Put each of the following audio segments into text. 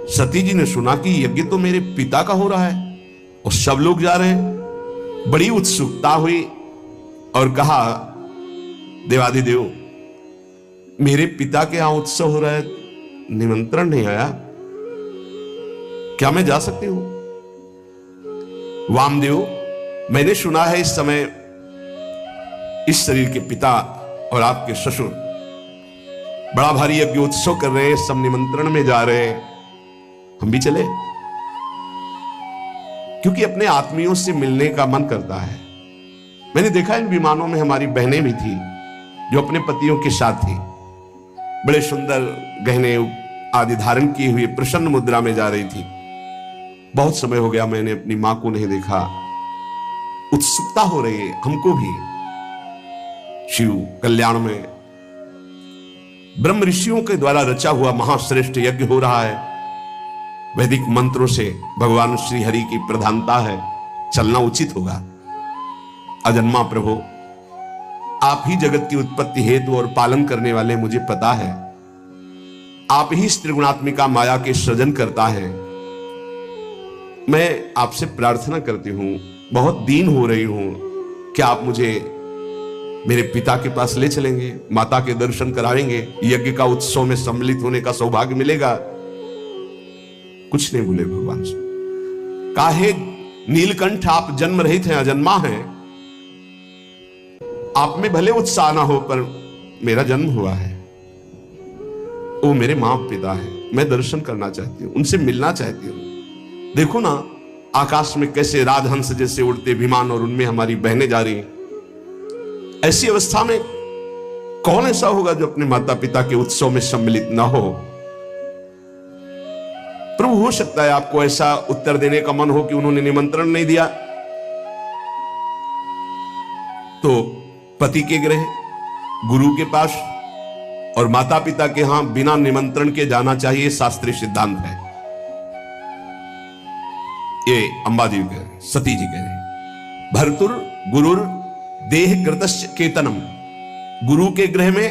सती जी ने सुना कि यज्ञ तो मेरे पिता का हो रहा है और सब लोग जा रहे हैं। बड़ी उत्सुकता हुई और कहा, देवाधिदेव, मेरे पिता के यहां उत्सव हो रहा है, निमंत्रण नहीं आया, क्या मैं जा सकती हूं? वामदेव, मैंने सुना है इस समय इस शरीर के पिता और आपके ससुर बड़ा भारी यज्ञ उत्सव कर रहे हैं, सब निमंत्रण में जा रहे हैं, हम भी चले? क्योंकि अपने आत्मियों से मिलने का मन करता है। मैंने देखा इन विमानों में हमारी बहनें भी थी जो अपने पतियों के साथ थी, बड़े सुंदर गहने आदि धारण किए हुए प्रसन्न मुद्रा में जा रही थी। बहुत समय हो गया मैंने अपनी मां को नहीं देखा, उत्सुकता हो रही है हमको भी। शिव कल्याण में ब्रह्म ऋषियों के द्वारा रचा हुआ महाश्रेष्ठ यज्ञ हो रहा है, वैदिक मंत्रों से भगवान श्री हरि की प्रधानता है, चलना उचित होगा। अजन्मा प्रभु, आप ही जगत की उत्पत्ति हेतु और पालन करने वाले, मुझे पता है आप ही त्रिगुणात्मिका माया के सृजन करता है। मैं आपसे प्रार्थना करती हूं, बहुत दीन हो रही हूं, क्या आप मुझे मेरे पिता के पास ले चलेंगे, माता के दर्शन कराएंगे, यज्ञ का उत्सव में सम्मिलित होने का सौभाग्य मिलेगा? कुछ नहीं बोले भगवान से। काहे नीलकंठ, आप जन्म रहित हैं, अजन्मा हैं, आप में भले उत्साह ना हो पर मेरा जन्म हुआ है, वो मेरे मां पिता है, मैं दर्शन करना चाहती हूं, उनसे मिलना चाहती हूं। देखो ना आकाश में कैसे राजहंस जैसे उड़ते विमान और उनमें हमारी बहनें जा रही। ऐसी अवस्था में कौन ऐसा होगा जो अपने माता पिता के उत्सव में सम्मिलित ना हो? प्रभु, हो सकता है आपको ऐसा उत्तर देने का मन हो कि उन्होंने निमंत्रण नहीं दिया, तो पति के गृह, गुरु के पास और माता पिता के यहां बिना निमंत्रण के जाना चाहिए, शास्त्रीय सिद्धांत है। ये अंबा जी कह रहे, सती जी कह रहे, भर्तुर गुरुर देह कृतस्य केतनम, गुरु के गृह में,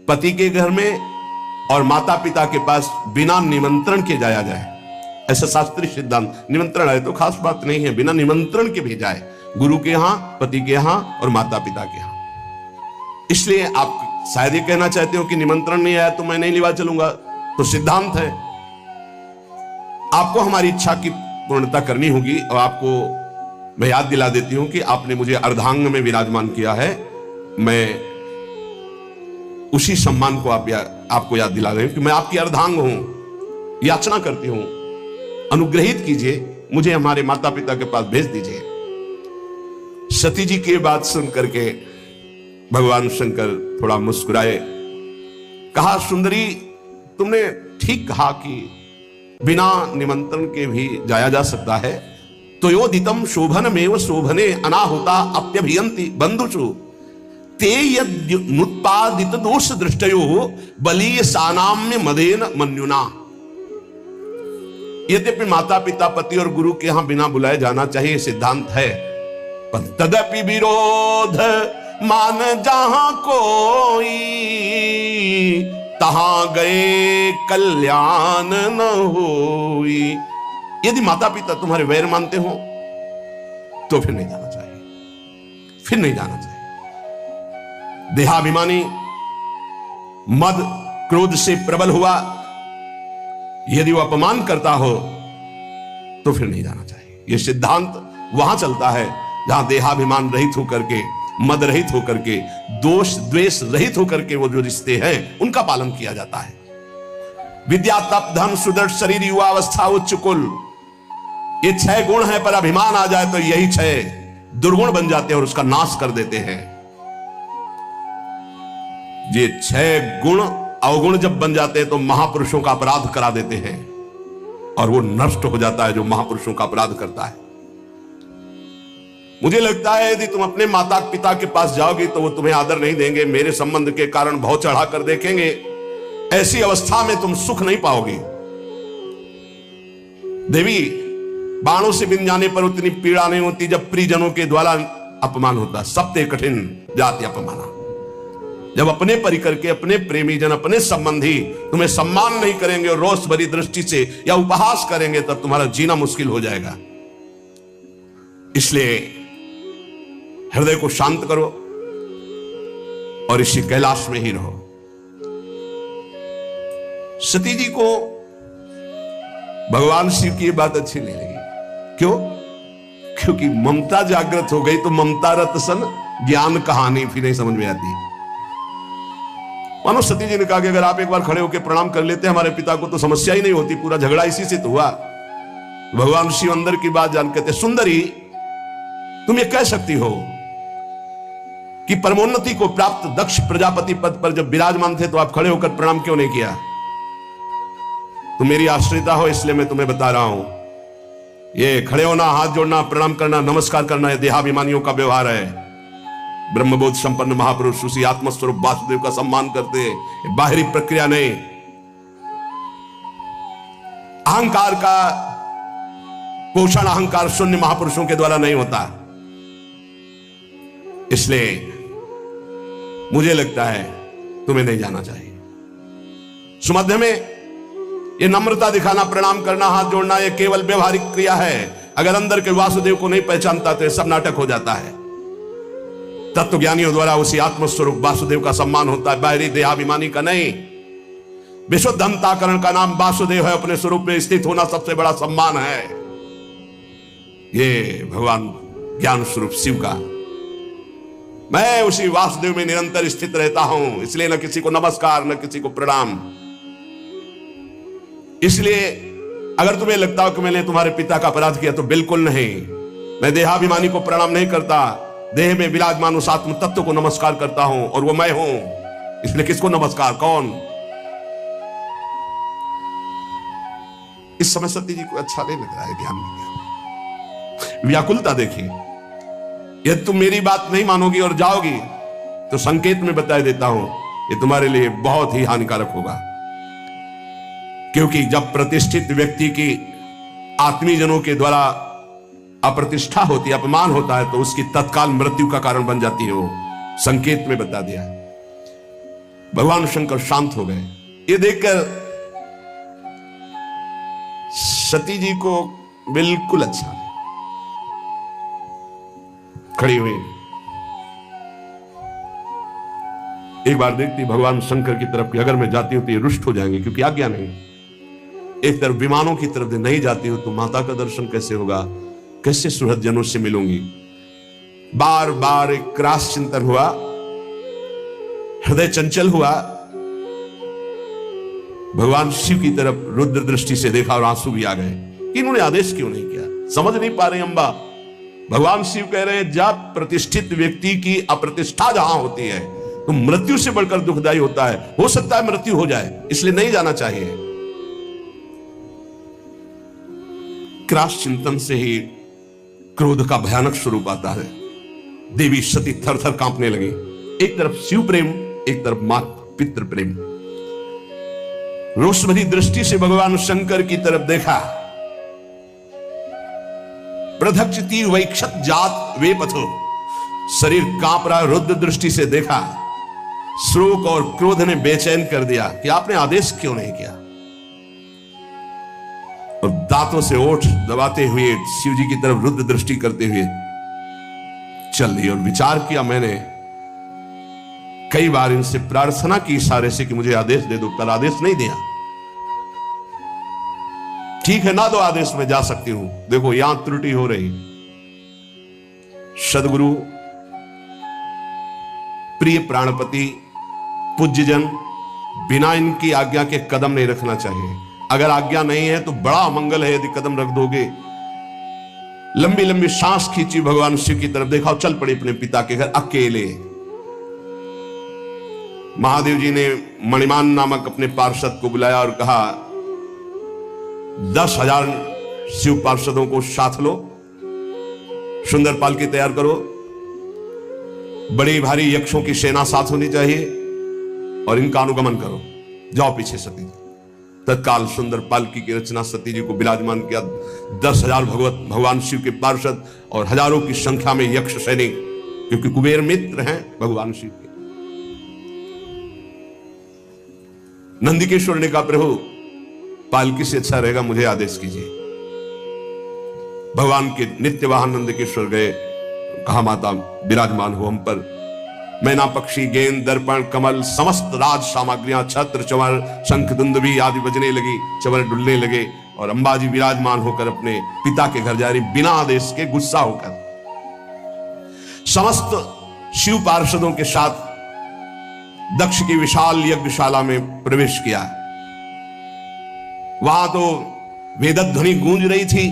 पति के घर में और माता पिता के पास बिना निमंत्रण के जाया जाए, ऐसा शास्त्रीय सिद्धांत। निमंत्रण है तो खास बात नहीं है, बिना निमंत्रण के भेजा है, गुरु के यहां, पति के यहां और माता पिता के यहां। इसलिए आप शायद ये कहना चाहते हो कि निमंत्रण नहीं आया तो मैं नहीं लिवा चलूंगा, तो सिद्धांत है, आपको हमारी इच्छा की पूर्णता करनी होगी। और आपको मैं याद दिला देती हूं कि आपने मुझे अर्धांग में विराजमान किया है, मैं उसी सम्मान को आपको याद दिला रहे हूं कि मैं आपकी अर्धांग हूं, याचना करती हूं, अनुग्रहित कीजिए, मुझे हमारे माता पिता के पास भेज दीजिए। सती जी की बात सुन करके भगवान शंकर थोड़ा मुस्कुराए, कहा, सुंदरी, तुमने ठीक कहा कि बिना निमंत्रण के भी जाया जा सकता है। तो योदितम शोभनमेव शोभने अनाहुता अप्यभियंति बंधुषु ते यदुत्पादित दोष दृष्टयो बलीय सानाम्य मदेन मन्युना। यद्यपि माता पिता, पति और गुरु के यहां बिना बुलाए जाना चाहिए, सिद्धांत है, पर तदपि विरोध मान जहां कोई, तहां गए कल्याण न होई। यदि माता पिता तुम्हारे वैर मानते हो तो फिर नहीं जाना चाहिए, फिर नहीं जाना चाहिए। देहाभिमानी मद क्रोध से प्रबल हुआ, यदि वो अपमान करता हो तो फिर नहीं जाना चाहिए। यह सिद्धांत वहां चलता है जहां देहाभिमान रहित होकर के, मद रहित होकर के, दोष द्वेष रहित होकर के वो जो रिश्ते हैं उनका पालन किया जाता है। विद्या, तप, धन, सुदृढ़ शरीर, युवावस्था, उच्च कुल, ये 6 गुण है, पर अभिमान आ जाए तो यही 6 दुर्गुण बन जाते हैं और उसका नाश कर देते हैं। ये 6 गुण अवगुण जब बन जाते हैं तो महापुरुषों का अपराध करा देते हैं और वो नष्ट हो जाता है जो महापुरुषों का अपराध करता है। मुझे लगता है यदि तुम अपने माता पिता के पास जाओगी तो वो तुम्हें आदर नहीं देंगे, मेरे संबंध के कारण बहुत चढ़ा कर देखेंगे। ऐसी अवस्था में तुम सुख नहीं पाओगी। देवी, बाणों से बिन जाने पर उतनी पीड़ा नहीं होती जब प्रियजनों के द्वारा अपमान होता। सप्ते कठिन जाति अपमाना। जब अपने परिकर के, अपने प्रेमी जन, अपने संबंधी तुम्हें सम्मान नहीं करेंगे और रोष भरी दृष्टि से या उपहास करेंगे, तब तुम्हारा जीना मुश्किल हो जाएगा। इसलिए हृदय को शांत करो और इसी कैलाश में ही रहो। सती जी को भगवान शिव की बात अच्छी नहीं लगी। क्यों? क्योंकि ममता जागृत हो गई तो ममता रत सन ज्ञान कहानी फिर नहीं समझ में आती। मानो सती जी ने कहा कि अगर आप एक बार खड़े होकर प्रणाम कर लेते हमारे पिता को तो समस्या ही नहीं होती, पूरा झगड़ा इसी से तो हुआ। भगवान शिव अंदर की बात जान कहते, सुंदरी तुम ये कह सकती हो कि परमोन्नति को प्राप्त दक्ष प्रजापति पद पर जब विराजमान थे तो आप खड़े होकर प्रणाम क्यों नहीं किया? तुम मेरी आश्रिता हो इसलिए मैं तुम्हें बता रहा हूं, ये खड़े होना, हाथ जोड़ना, प्रणाम करना, नमस्कार करना, ये देहाभिमानियों का व्यवहार है। ब्रह्मबोध संपन्न महापुरुष उसी आत्मस्वरूप वासुदेव का सम्मान करते हैं, बाहरी प्रक्रिया नहीं। अहंकार का पोषण अहंकार शून्य महापुरुषों के द्वारा नहीं होता। इसलिए मुझे लगता है तुम्हें नहीं जाना चाहिए। सुमध्य में ये नम्रता दिखाना, प्रणाम करना, हाथ जोड़ना, ये केवल व्यवहारिक क्रिया है। अगर अंदर के वासुदेव को नहीं पहचानता तो ये सब नाटक हो जाता है। तत्वज्ञानियों द्वारा उसी आत्मस्वरूप वासुदेव का सम्मान होता है, बाहरी देहाभिमानी का नहीं। विशुद्ध अंतःकरण का नाम वासुदेव है, अपने स्वरूप में स्थित होना सबसे बड़ा सम्मान है। ये भगवान ज्ञान स्वरूप शिव का, मैं उसी वासुदेव में निरंतर स्थित रहता हूं, इसलिए न किसी को नमस्कार न किसी को प्रणाम। इसलिए अगर तुम्हें लगता हो कि मैंने तुम्हारे पिता का अपराध किया तो बिल्कुल नहीं। मैं देहाभिमानी को प्रणाम नहीं करता, देह में विराजमान उस आत्म तत्व को नमस्कार करता हूं और वो मैं हूं। इसलिए किसको नमस्कार? कौन? इस समय सती जी को अच्छा नहीं लग रहा है ध्यान में। व्याकुलता देखिए। यदि तुम मेरी बात नहीं मानोगी और जाओगी तो संकेत में बता देता हूं ये तुम्हारे लिए बहुत ही हानिकारक होगा। क्योंकि जब प्रतिष्ठित व्यक्ति की आत्मीजनों के द्वारा अप्रतिष्ठा होती है, अपमान होता है, तो उसकी तत्काल मृत्यु का कारण बन जाती है। वो संकेत में बता दिया। भगवान शंकर शांत हो गए। ये देखकर सती जी को बिल्कुल अच्छा नहीं। खड़ी हुई एक बार देखती भगवान शंकर की तरफ कि अगर मैं जाती हूं तो ये रुष्ट हो जाएंगे, क्योंकि आज्ञा नहीं। एक तरफ विमानों की तरफ नहीं जाती हूं तो माता का दर्शन कैसे होगा, कैसे सुहृदजनों से मिलूंगी। बार बार एक क्रास चिंतन हुआ, हृदय चंचल हुआ। भगवान शिव की तरफ रुद्र दृष्टि से देखा और आंसू भी आ गए कि इन्होंने आदेश क्यों नहीं किया। समझ नहीं पा रहे अम्बा। भगवान शिव कह रहे हैं जब प्रतिष्ठित व्यक्ति की अप्रतिष्ठा जहां होती है तो मृत्यु से बढ़कर दुखदायी होता है। हो सकता है मृत्यु हो जाए, इसलिए नहीं जाना चाहिए। क्रास चिंतन से ही क्रोध का भयानक स्वरूप आता है। देवी सती थर थर कांपने लगी। एक तरफ शिव प्रेम, एक तरफ मात पितृ प्रेम। रोष भरी दृष्टि से भगवान शंकर की तरफ देखा। प्रधक्षति वैक्षत जात वे पथो, शरीर कांप रहा। रुद्र दृष्टि से देखा। शोक और क्रोध ने बेचैन कर दिया कि आपने आदेश क्यों नहीं किया। और दांतों से ओठ दबाते हुए शिव जी की तरफ रुद्र दृष्टि करते हुए चल दी। और विचार किया मैंने कई बार इनसे प्रार्थना की इशारे से कि मुझे आदेश दे दो, पर आदेश नहीं दिया। ठीक है ना दो आदेश में जा सकती हूं, देखो यहां त्रुटि हो रही। सदगुरु, प्रिय प्राणपति, पूज्यजन, बिना इनकी आज्ञा के कदम नहीं रखना चाहिए। अगर आज्ञा नहीं है तो बड़ा अमंगल है यदि कदम रख दोगे। लंबी लंबी सांस खींची, भगवान शिव की तरफ देखा और चल पड़ी अपने पिता के घर अकेले। महादेव जी ने मणिमान नामक अपने पार्षद को बुलाया और कहा 10,000 शिव पार्षदों को साथ लो, सुंदर पालकी तैयार करो, बड़ी भारी यक्षों की सेना साथ होनी चाहिए और इनका अनुगमन करो। जाओ पीछे सती। तत्काल सुंदर पालकी की रचना सती जी को विराजमान किया। 10,000 भगवान शिव के पार्षद और हजारों की संख्या में यक्ष सैनिक, क्योंकि कुबेर मित्र हैं भगवान शिव के। नंदिकेश्वर ने कहा, प्रभु पालकी से अच्छा रहेगा, मुझे आदेश कीजिए। भगवान के नित्य वाहन नंदिकेश्वर गए, कहा माता विराजमान हो हम पर। मैना पक्षी, गेंद, दर्पण, कमल, समस्त राज सामग्रियां, छत्र, चंवर, शंख, दुंदुभी आदि बजने लगी, चंवर डुलने लगे और अंबाजी विराजमान होकर अपने पिता के घर जा रही, बिना आदेश के, गुस्सा होकर। समस्त शिव पार्षदों के साथ दक्ष की विशाल यज्ञशाला में प्रवेश किया। वहां तो वेदध्वनि गूंज रही थी,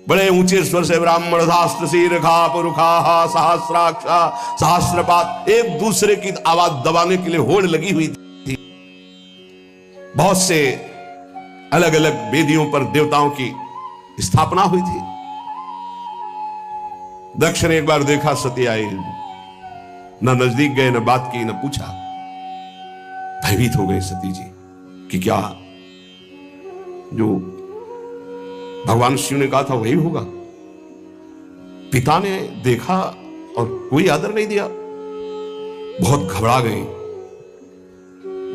बड़े ऊंचे स्वर से ब्राह्मण शास्त्र शीर्षा पुरुखा सहस्राक्षा सहस्रपात, एक दूसरे की आवाज दबाने के लिए होड़ लगी हुई थी। बहुत से अलग अलग वेदियों पर देवताओं की स्थापना हुई थी। दक्ष ने एक बार देखा, सती आई, न नजदीक गए, न बात की, न पूछा। भयभीत हो गई सती जी कि क्या जो भगवान शिव ने कहा था वही होगा। पिता ने देखा और कोई आदर नहीं दिया, बहुत घबरा गई।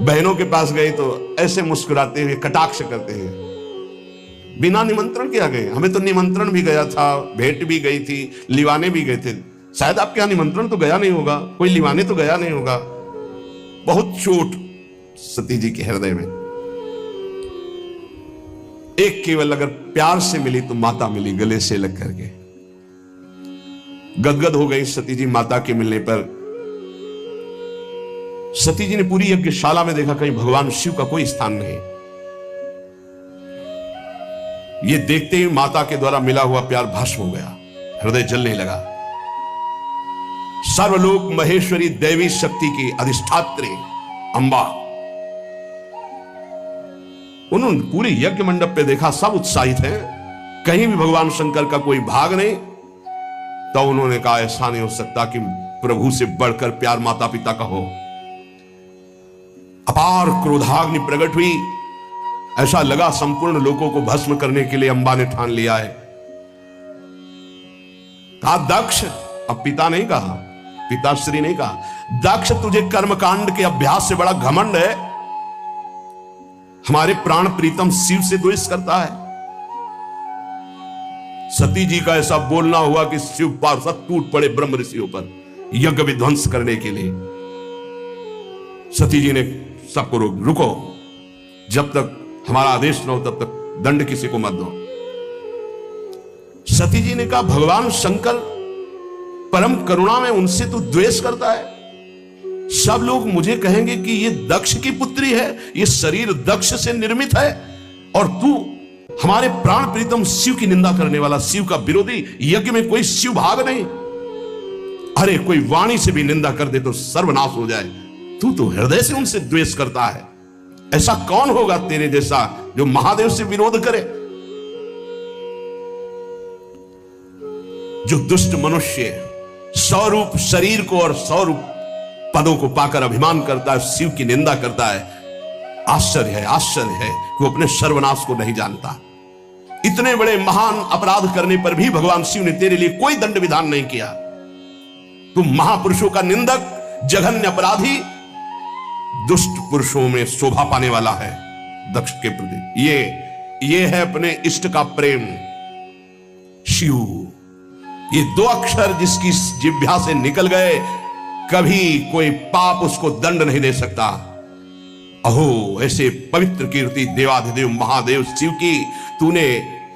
बहनों के पास गई तो ऐसे मुस्कुराते हुए कटाक्ष करते हैं, बिना निमंत्रण के आ गए। हमें तो निमंत्रण भी गया था, भेंट भी गई थी, लिवाने भी गए थे, शायद आपके यहां निमंत्रण तो गया नहीं होगा, कोई लिवाने तो गया नहीं होगा। बहुत चोट सती जी के हृदय में। एक केवल अगर प्यार से मिली तो माता मिली, गले से लग करके। गदगद हो गई सती जी माता के मिलने पर। सती जी ने पूरी यज्ञशाला में देखा, कहीं भगवान शिव का कोई स्थान नहीं। ये देखते ही माता के द्वारा मिला हुआ प्यार भस्म हो गया, हृदय जलने लगा। सर्वलोक महेश्वरी देवी शक्ति की अधिष्ठात्री अंबा, उन्होंने पूरे यज्ञ मंडप पे देखा, सब उत्साहित हैं, कहीं भी भगवान शंकर का कोई भाग नहीं। तो उन्होंने कहा, ऐसा नहीं हो सकता कि प्रभु से बढ़कर प्यार माता पिता का हो। अपार क्रोधाग्नि प्रकट हुई, ऐसा लगा संपूर्ण लोगों को भस्म करने के लिए अंबा ने ठान लिया है। कहा दक्ष, अब पिता नहीं कहा, पिताश्री नहीं कहा, दक्ष तुझे कर्मकांड के अभ्यास से बड़ा घमंड है, हमारे प्राण प्रीतम शिव से द्वेष करता है। सती जी का ऐसा बोलना हुआ कि शिव पार्षद टूट पड़े ब्रह्म ऋषियों पर यज्ञ विध्वंस करने के लिए। सती जी ने सबको रुको, जब तक हमारा आदेश न हो तब तक दंड किसी को मत दो। सती जी ने कहा, भगवान शंकर परम करुणा में, उनसे तू द्वेष करता है। सब लोग मुझे कहेंगे कि ये दक्ष की पुत्री है, ये शरीर दक्ष से निर्मित है, और तू हमारे प्राण प्रीतम शिव की निंदा करने वाला, शिव का विरोधी, यज्ञ में कोई शिव भाग नहीं। अरे कोई वाणी से भी निंदा कर दे तो सर्वनाश हो जाए, तू तो हृदय से उनसे द्वेष करता है। ऐसा कौन होगा तेरे जैसा जो महादेव से विरोध करे। जो दुष्ट मनुष्य स्वरूप शरीर को और स्वरूप पदों को पाकर अभिमान करता है, शिव की निंदा करता है, आश्चर्य है कि वो अपने सर्वनाश को नहीं जानता। इतने बड़े महान अपराध करने पर भी भगवान शिव ने तेरे लिए कोई दंड विधान नहीं किया। तुम महापुरुषों का निंदक, जघन्य अपराधी, दुष्ट पुरुषों में शोभा पाने वाला है दक्ष के प्रति। ये है अपने इष्ट का प्रेम, शिव। ये दो अक्षर जिसकी जिह्वा से निकल गए, कभी कोई पाप उसको दंड नहीं दे सकता। अहो ऐसे पवित्र कीर्ति देवाधिदेव महादेव शिव की तूने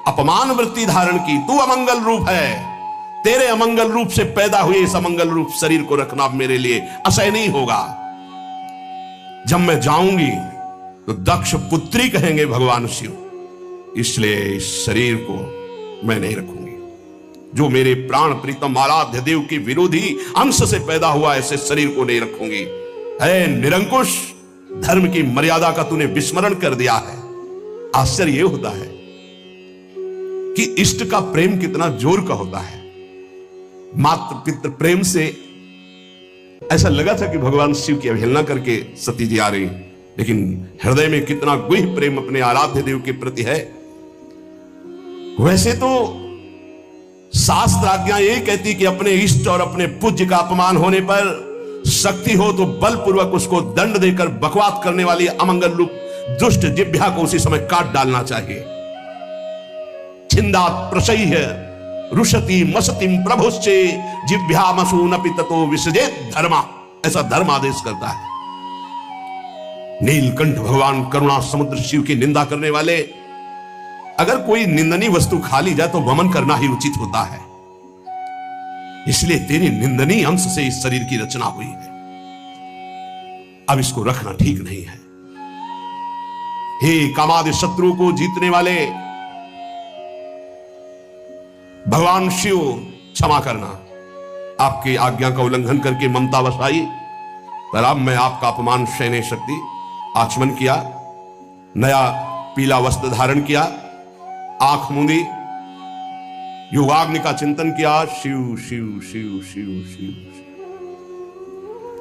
अपमान वृत्ति धारण की। तू अमंगल रूप है, तेरे अमंगल रूप से पैदा हुए इस अमंगल रूप शरीर को रखना मेरे लिए असह्य नहीं होगा। जब मैं जाऊंगी तो दक्ष पुत्री कहेंगे भगवान शिव, इसलिए इस शरीर को मैं नहीं रखूंगी। जो मेरे प्राण प्रीतम आराध्य देव के विरोधी अंश से पैदा हुआ, ऐसे शरीर को नहीं रखूंगी। है निरंकुश, धर्म की मर्यादा का तूने विस्मरण कर दिया है। आश्चर्य यह होता है कि इष्ट का प्रेम कितना जोर का होता है। मात्र पितृ प्रेम से ऐसा लगा था कि भगवान शिव की अवहेलना करके सती जी आ रही, लेकिन हृदय में कितना गुह प्रेम अपने आराध्य देव के प्रति है। वैसे तो शास्त्र आज्ञा यही कहती कि अपने इष्ट और अपने पूज्य का अपमान होने पर शक्ति हो तो बलपूर्वक उसको दंड देकर बकवाद करने वाली अमंगल रूप दुष्ट जिह्वा को उसी समय काट डालना चाहिए। छिंदात प्रशय्य रुषति मसतिम प्रभुश्चे जिह्वामसूनपि ततो विसजेत धर्मा, ऐसा धर्म आदेश करता है। नीलकंठ भगवान करुणा समुद्र शिव की निंदा करने वाले, अगर कोई निंदनीय वस्तु खा ली जाए तो वमन करना ही उचित होता है। इसलिए तेरी निंदनीय अंश से इस शरीर की रचना हुई है, अब इसको रखना ठीक नहीं है। हे कामादि शत्रु को जीतने वाले भगवान शिव, क्षमा करना, आपकी आज्ञा का उल्लंघन करके ममता वसाई, पर अब मैं आपका अपमान सह नहीं सकती। आचमन किया, नया पीला वस्त्र धारण किया, आंख मूंदी, योगाग्नि का चिंतन किया, शिव शिव शिव शिव शिव।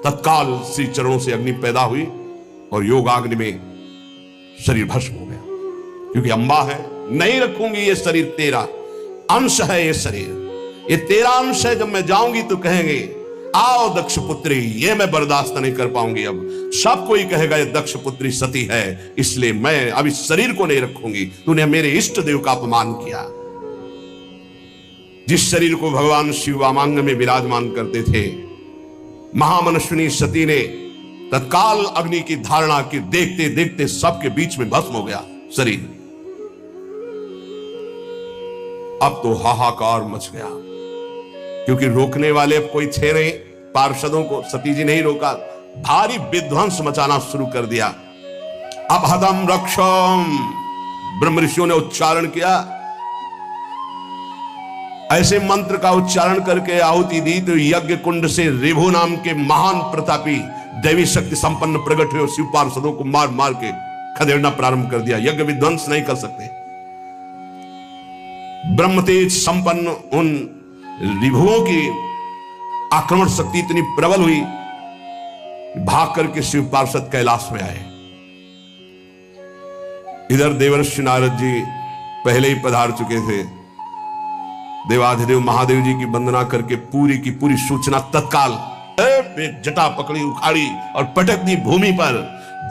तत्काल श्री चरणों से अग्नि पैदा हुई और योगाग्नि में शरीर भस्म हो गया। क्योंकि अंबा है, नहीं रखूंगी ये शरीर, तेरा अंश है ये शरीर, ये तेरा अंश है। जब मैं जाऊंगी तो कहेंगे आओ दक्ष पुत्री, ये मैं बर्दाश्त नहीं कर पाऊंगी। अब सब कोई कहेगा ये दक्ष पुत्री सती है, इसलिए मैं अब इस शरीर को नहीं रखूंगी। तूने मेरे इष्ट देव का अपमान किया। जिस शरीर को भगवान शिव वामांग में विराजमान करते थे, महामनस्विनी सती ने तत्काल अग्नि की धारणा की, देखते देखते सबके बीच में भस्म हो गया शरीर। अब तो हाहाकार मच गया, क्योंकि रोकने वाले अब कोई थे नहीं। पार्षदों को सती जी ने ही रोका, भारी विध्वंस मचाना शुरू कर दिया। अब हदम रक्षम ब्रह्म ऋषियों ने उच्चारण किया, ऐसे मंत्र का उच्चारण करके आहुति दी तो यज्ञ कुंड से रिभु नाम के महान प्रतापी दैवी शक्ति संपन्न प्रकट हुए और शिव पार्षदों को मार मार के खदेड़ना प्रारंभ कर दिया। यज्ञ विध्वंस नहीं कर सकते। ब्रह्म तेज संपन्न उन रिभुओं की आक्रमण शक्ति इतनी प्रबल हुई, भाग करके शिव पार्षद कैलाश में आए। इधर देवर्षि नारद जी पहले ही पधार चुके थे। देवाधिदेव महादेव जी की वंदना करके पूरी की पूरी सूचना तत्काल जटा पकड़ी, उखाड़ी और पटक दी भूमि पर।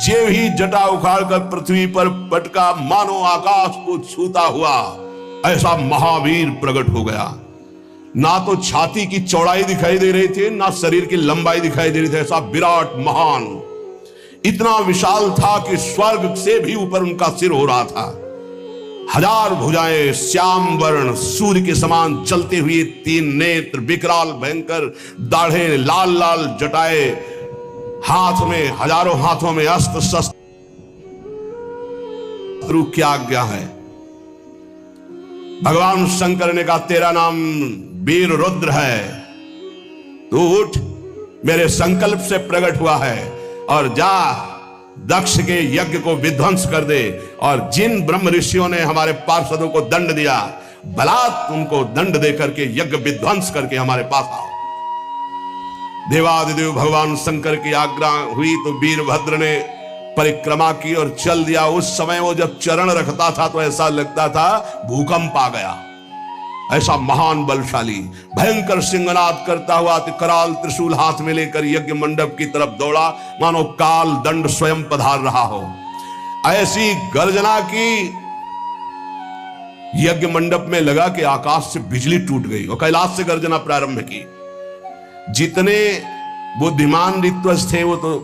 जे ही जटा उखाड़ कर पृथ्वी पर पटका, मानो आकाश को छूता हुआ ऐसा महावीर प्रकट हो गया। ना तो छाती की चौड़ाई दिखाई दे रही थी, ना शरीर की लंबाई दिखाई दे रही थी। ऐसा विराट महान, इतना विशाल था कि स्वर्ग से भी ऊपर उनका सिर हो रहा था। हजार भुजाएं, श्याम वर्ण, सूर्य के समान चलते हुए तीन नेत्र, विकराल भयंकर दाढ़े, लाल लाल जटाए, हाथ में हजारों हाथों में अस्त्र शस्त्र। क्या आज्ञा है? भगवान शंकर ने कहा तेरा नाम वीर रुद्र है, तू उठ, मेरे संकल्प से प्रकट हुआ है, और जा दक्ष के यज्ञ को विध्वंस कर दे। और जिन ब्रह्म ऋषियों ने हमारे पार्षदों को दंड दिया, बलात् उनको दंड देकर के यज्ञ विध्वंस करके हमारे पास आओ। देवादिदेव भगवान शंकर की आज्ञा हुई तो वीरभद्र ने परिक्रमा की और चल दिया। उस समय वो जब चरण रखता था तो ऐसा लगता था भूकंप आ गया। ऐसा महान बलशाली भयंकर सिंहनाद करता हुआ कराल त्रिशूल हाथ में लेकर यज्ञ मंडप की तरफ दौड़ा, मानो काल दंड स्वयं पधार रहा हो। ऐसी गर्जना की, यज्ञ मंडप में लगा कि आकाश से बिजली टूट गई और कैलाश से गर्जना प्रारंभ की। जितने बुद्धिमान ऋत्वज थे वो तो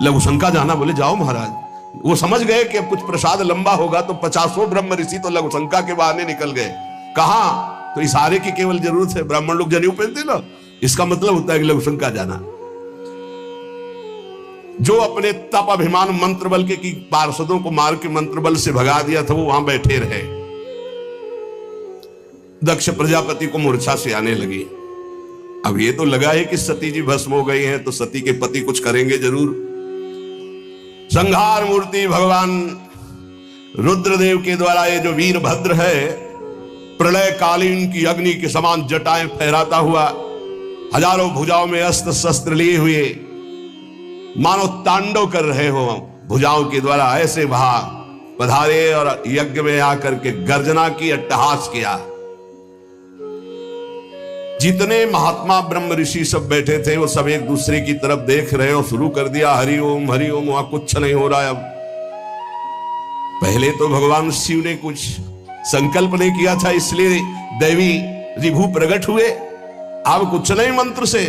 लघुशंका जाना, बोले जाओ महाराज। वो समझ गए कि अब कुछ प्रसाद लंबा होगा तो 50 ब्रह्म ऋषि तो लघुशंका के बहाने निकल गए। कहां? तो इशारे की केवल जरूरत है। ब्राह्मण लोग जनेऊ पहनते ना, इसका मतलब होता है कि लघुशंका जाना। जो अपने तप अभिमान मंत्र बल के की पार्षदों को मार के मंत्र बल से भगा दिया था, वो वहां बैठे रहे। दक्ष प्रजापति को मूर्छा से आने लगी। अब ये तो लगा है कि सती जी भस्म हो गई हैं, तो सती के पति कुछ करेंगे जरूर। संहार मूर्ति भगवान रुद्रदेव के द्वारा ये जो वीरभद्र है, प्रलय कालीन की अग्नि के समान जटाएं फहराता हुआ, हजारों भुजाओं में अस्त्र शस्त्र लिए हुए, मानो तांडव कर रहे हो। भुजाओं के द्वारा ऐसे वहां पधारे और यज्ञ में आकर के गर्जना की, अट्टहास किया। जितने महात्मा ब्रह्म ऋषि सब बैठे थे वो सब एक दूसरे की तरफ देख रहे और शुरू कर दिया हरिओम हरिओम। वहां कुछ नहीं हो रहा है। अब पहले तो भगवान शिव ने कुछ संकल्प नहीं किया था, इसलिए दैवी रिभु प्रकट हुए। अब कुछ नहीं मंत्र से